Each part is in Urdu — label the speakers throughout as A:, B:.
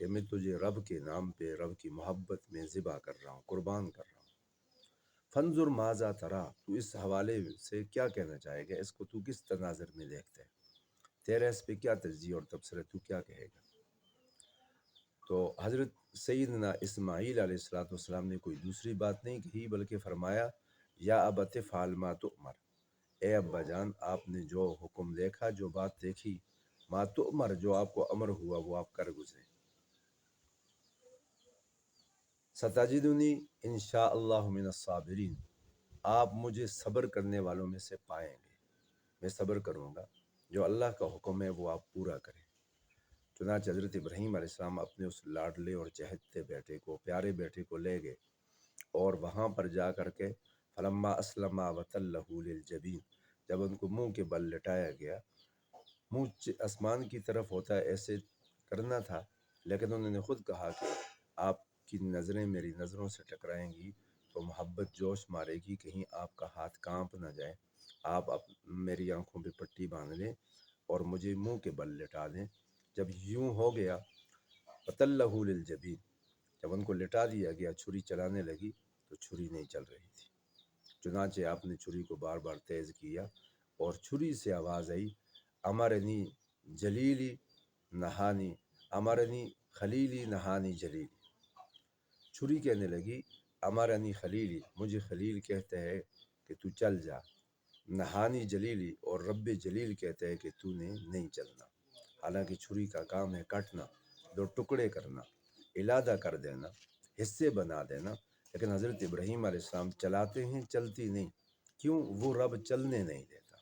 A: کہ میں تجھے رب کے نام پہ، رب کی محبت میں ذبح کر رہا ہوں، قربان کر رہا ہوں۔ فنظر ماذا ترا، تو اس حوالے سے کیا کہنا چاہے گا، اس کو تو کس تناظر میں دیکھتا ہے، تیرا اس پہ کیا تجزیہ اور تبصرہ، تو کیا کہے گا؟ تو حضرت سیدنا اسماعیل علیہ السلام نے کوئی دوسری بات نہیں کہی، بلکہ فرمایا یا ابت فعل ما تؤمر، اے ابا جان آپ نے جو حکم دیکھا، جو بات دیکھی، ما تؤمر جو آپ کو امر ہوا وہ آپ کر گزرے۔ ستجدنی انشاء اللہ من الصابرین، آپ مجھے صبر کرنے والوں میں سے پائیں گے، میں صبر کروں گا، جو اللہ کا حکم ہے وہ آپ پورا کریں۔ چنانچہ حضرت ابراہیم علیہ السلام اپنے اس لاڈلے اور چہتے بیٹے کو، پیارے بیٹے کو لے گئے، اور وہاں پر جا کر کے فلما اسلما وتلہ للجبین، جب ان کو منہ کے بل لٹایا گیا، منہ آسمان کی طرف ہوتا ہے ایسے کرنا تھا، لیکن انہوں نے خود کہا کہ آپ کی نظریں میری نظروں سے ٹکرائیں گی تو محبت جوش مارے گی، کہیں آپ کا ہاتھ کانپ نہ جائے، آپ میری آنکھوں پہ پٹی باندھ لیں اور مجھے منہ کے بل لٹا دیں۔ جب یوں ہو گیا وتلہ للجبین، جب ان کو لٹا دیا گیا، چھری چلانے لگی تو چھری نہیں چل رہی تھی، چنانچہ آپ نے چھری کو بار بار تیز کیا اور چھری سے آواز آئی امرنی جلیلی نہانی، امرنی خلیلی نہانی جلیلی، چھری کہنے لگی امرنی خلیلی، مجھے خلیل کہتے ہیں کہ تو چل جا، نہانی جلیلی، اور رب جلیل کہتے ہیں کہ تو نے نہیں چلنا۔ حالانکہ چھری کا کام ہے کاٹنا، دو ٹکڑے کرنا، علادہ کر دینا، حصے بنا دینا، لیکن حضرت ابراہیم علیہ السلام چلاتے ہیں، چلتی نہیں، کیوں؟ وہ رب چلنے نہیں دیتا۔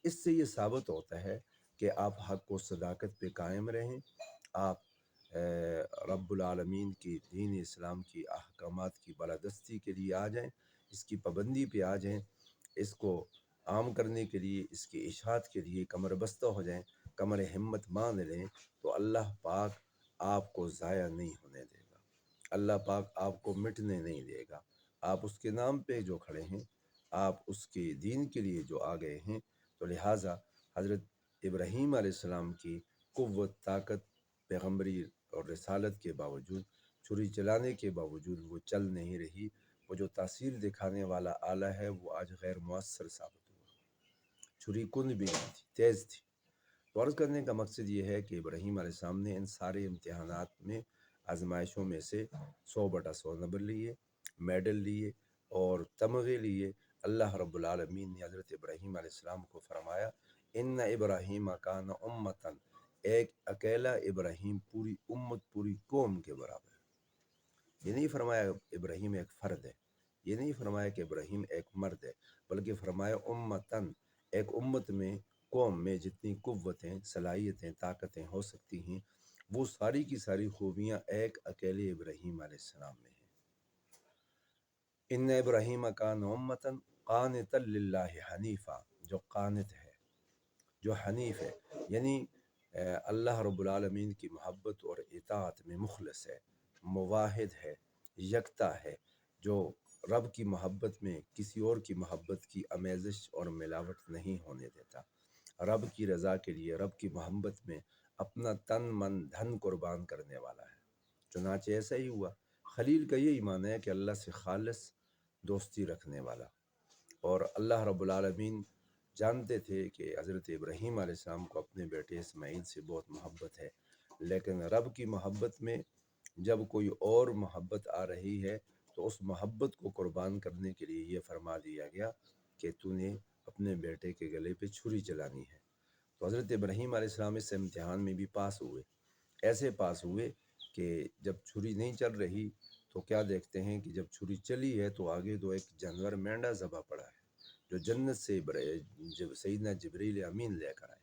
A: اس سے یہ ثابت ہوتا ہے کہ آپ حق و صداقت پہ قائم رہیں، آپ رب العالمین کی دین اسلام کی احکامات کی بالادستی کے لیے آ جائیں، اس کی پابندی پہ آ جائیں، اس کو عام کرنے کے لیے، اس کی اشاعت کے لیے کمر بستہ ہو جائیں، کمر ہمت باندھ لیں، تو اللہ پاک آپ کو ضائع نہیں ہونے دے گا، اللہ پاک آپ کو مٹنے نہیں دے گا۔ آپ اس کے نام پہ جو کھڑے ہیں، آپ اس کے دین کے لیے جو آ گئے ہیں، تو لہٰذا حضرت ابراہیم علیہ السلام کی قوت، طاقت، پیغمبری اور رسالت کے باوجود، چھری چلانے کے باوجود وہ چل نہیں رہی، وہ جو تاثیر دکھانے والا آلہ ہے وہ آج غیر مؤثر ثابت ہوا، چھری کن بھی نہیں تھی، تیز تھی۔ تو عرض کرنے کا مقصد یہ ہے کہ ابراہیم علیہ السلام نے ان سارے امتحانات میں، آزمائشوں میں سے 100/100 نمبر لیے، میڈل لیے اور تمغے لیے۔ اللہ رب العالمین نے حضرت ابراہیم علیہ السلام کو فرمایا ان ابراہیم کان امتن، ایک اکیلا ابراہیم پوری امت، پوری قوم کے برابر ہے۔ یہ نہیں فرمایا ابراہیم ایک فرد ہے، یہ نہیں فرمایا کہ ابراہیم ایک مرد ہے، بلکہ فرمایا امتن، ایک امت میں، قوم میں جتنی قوتیں، صلاحیتیں، طاقتیں ہو سکتی ہیں، وہ ساری کی ساری خوبیاں ایک اکیلے ابراہیم علیہ السلام میں ہیں۔ ان ابراہیم کان امتن قانتا للہ حنیفا، جو قانت ہے، جو حنیف ہے، یعنی اللہ رب العالمین کی محبت اور اطاعت میں مخلص ہے، مواحد ہے، یکتا ہے، جو رب کی محبت میں کسی اور کی محبت کی آمیزش اور ملاوٹ نہیں ہونے دیتا، رب کی رضا کے لیے، رب کی محبت میں اپنا تن من دھن قربان کرنے والا ہے۔ چنانچہ ایسا ہی ہوا، خلیل کا یہی معنی ہے کہ اللہ سے خالص دوستی رکھنے والا، اور اللہ رب العالمین جانتے تھے کہ حضرت ابراہیم علیہ السلام کو اپنے بیٹے اسماعیل سے بہت محبت ہے، لیکن رب کی محبت میں جب کوئی اور محبت آ رہی ہے تو اس محبت کو قربان کرنے کے لیے یہ فرما دیا گیا کہ تو نے اپنے بیٹے کے گلے پہ چھری چلانی ہے۔ تو حضرت ابراہیم علیہ السلام اس امتحان میں بھی پاس ہوئے، ایسے پاس ہوئے کہ جب چھری نہیں چل رہی تو کیا دیکھتے ہیں کہ جب چھری چلی ہے تو آگے تو ایک جانور مینڈا ذبح پڑا ہے، جو جنت سے جب سیدنا جبریل امین لے کر آئے۔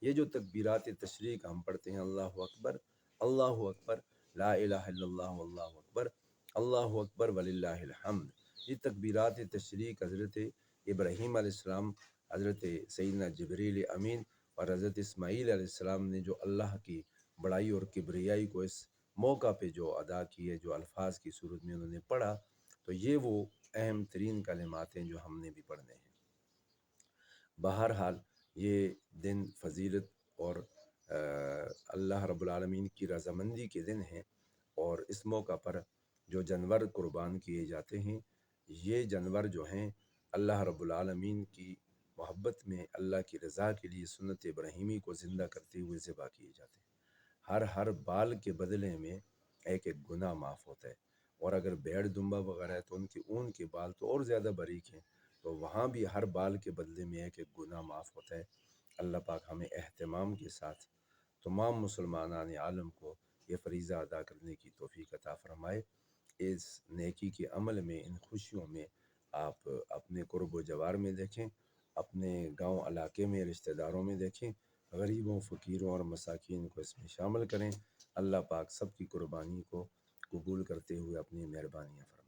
A: یہ جو تکبیرات تشریق ہم پڑھتے ہیں، اللہ اکبر، اللہ اکبر، لا الہ الا اللہ واللہ اکبر، اللہ اکبر وللہ الحمد، یہ تکبیرات تشریق حضرت ابراہیم علیہ السلام، حضرت سیدنا جبریل امین اور حضرت اسماعیل علیہ السلام نے جو اللہ کی بڑائی اور کبریائی کو اس موقع پہ جو ادا کیے، جو الفاظ کی صورت میں انہوں نے پڑھا، تو یہ وہ اہم ترین کلمات ہیں جو ہم نے بھی پڑھنے ہیں۔ بہرحال یہ دن فضیلت اور اللہ رب العالمین کی رضامندی کے دن ہیں، اور اس موقع پر جو جانور قربان کیے جاتے ہیں، یہ جانور جو ہیں اللہ رب العالمین کی محبت میں، اللہ کی رضا کے لیے سنت ابراہیمی کو زندہ کرتے ہوئے ذبح کیے جاتے ہیں۔ ہر بال کے بدلے میں ایک ایک گناہ معاف ہوتا ہے، اور اگر بھیڑ دمبا وغیرہ ہے تو ان کے اون کے بال تو اور زیادہ باریک ہیں، تو وہاں بھی ہر بال کے بدلے میں ایک ایک گناہ معاف ہوتا ہے۔ اللہ پاک ہمیں اہتمام کے ساتھ تمام مسلمانان عالم کو یہ فریضہ ادا کرنے کی توفیق عطا فرمائے۔ اس نیکی کے عمل میں، ان خوشیوں میں آپ اپنے قرب و جوار میں دیکھیں، اپنے گاؤں علاقے میں رشتہ داروں میں دیکھیں، غریبوں، فقیروں اور مساکین کو اس میں شامل کریں۔ اللہ پاک سب کی قربانی کو قبول کرتے ہوئے اپنی مہربانیاں فرمائے۔